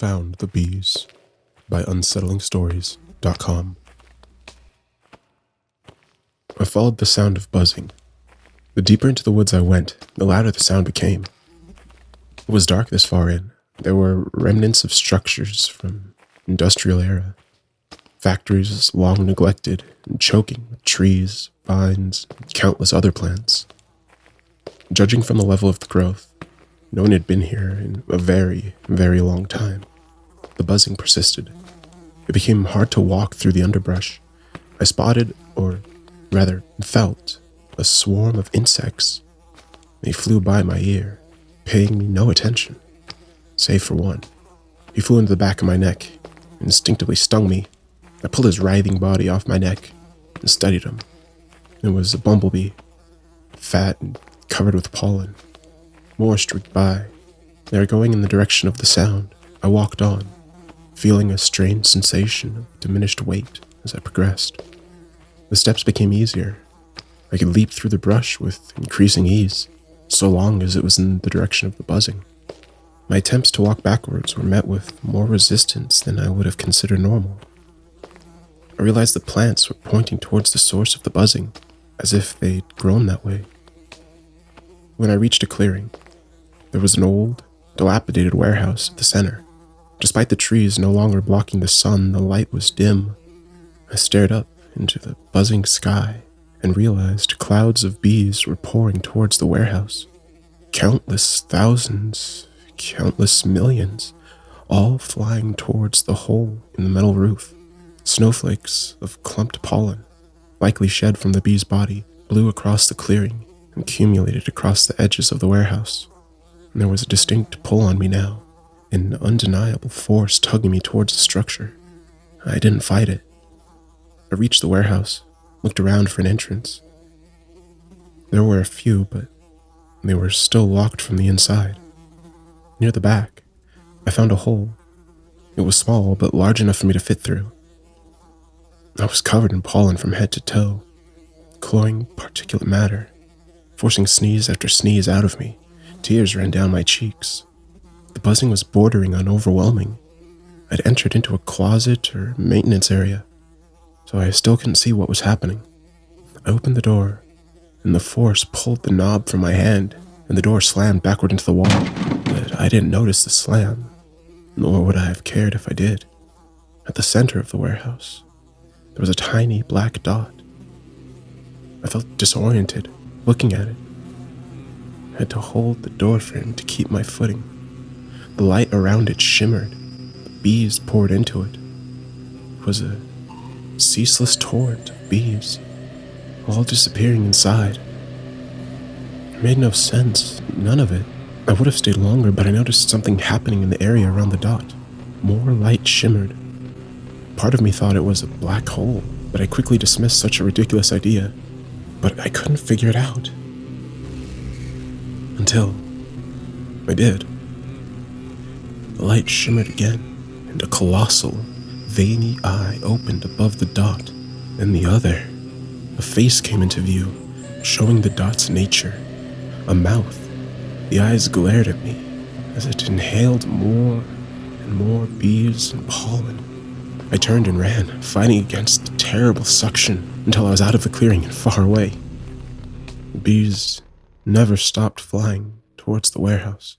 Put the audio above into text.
Found the Bees by unsettlingstories.com. I followed the sound of buzzing. The deeper into the woods I went, the louder the sound became. It was dark this far in. There were remnants of structures from industrial era. Factories long neglected and choking with trees, vines, and countless other plants. Judging from the level of the growth, no one had been here in a very, very long time. The buzzing persisted. It became hard to walk through the underbrush. I spotted, or rather felt, a swarm of insects. They flew by my ear, paying me no attention, save for one. He flew into the back of my neck, and instinctively stung me. I pulled his writhing body off my neck and studied him. It was a bumblebee, fat and covered with pollen. More streaked by. They were going in the direction of the sound. I walked on, feeling a strange sensation of diminished weight as I progressed. The steps became easier. I could leap through the brush with increasing ease, so long as it was in the direction of the buzzing. My attempts to walk backwards were met with more resistance than I would have considered normal. I realized the plants were pointing towards the source of the buzzing, as if they'd grown that way. When I reached a clearing, there was an old, dilapidated warehouse at the center. Despite the trees no longer blocking the sun, the light was dim. I stared up into the buzzing sky and realized clouds of bees were pouring towards the warehouse. Countless thousands, countless millions, all flying towards the hole in the metal roof. Snowflakes of clumped pollen, likely shed from the bee's body, blew across the clearing and accumulated across the edges of the warehouse. And there was a distinct pull on me now, an undeniable force tugging me towards the structure. I didn't fight it. I reached the warehouse, looked around for an entrance. There were a few, but they were still locked from the inside. Near the back, I found a hole. It was small, but large enough for me to fit through. I was covered in pollen from head to toe, cloying particulate matter, forcing sneeze after sneeze out of me. Tears ran down my cheeks. The buzzing was bordering on overwhelming. I'd entered into a closet or maintenance area, so I still couldn't see what was happening. I opened the door, and the force pulled the knob from my hand, and the door slammed backward into the wall. But I didn't notice the slam, nor would I have cared if I did. At the center of the warehouse, there was a tiny black dot. I felt disoriented, looking at it. I had to hold the doorframe to keep my footing. The light around it shimmered. The bees poured into it. It was a ceaseless torrent of bees, all disappearing inside. It made no sense, none of it. I would have stayed longer, but I noticed something happening in the area around the dot. More light shimmered. Part of me thought it was a black hole, but I quickly dismissed such a ridiculous idea. But I couldn't figure it out. Until I did. The light shimmered again, and a colossal, veiny eye opened above the dot. Then the other. A face came into view, showing the dot's nature. A mouth. The eyes glared at me as it inhaled more and more bees and pollen. I turned and ran, fighting against the terrible suction until I was out of the clearing and far away. The bees never stopped flying towards the warehouse.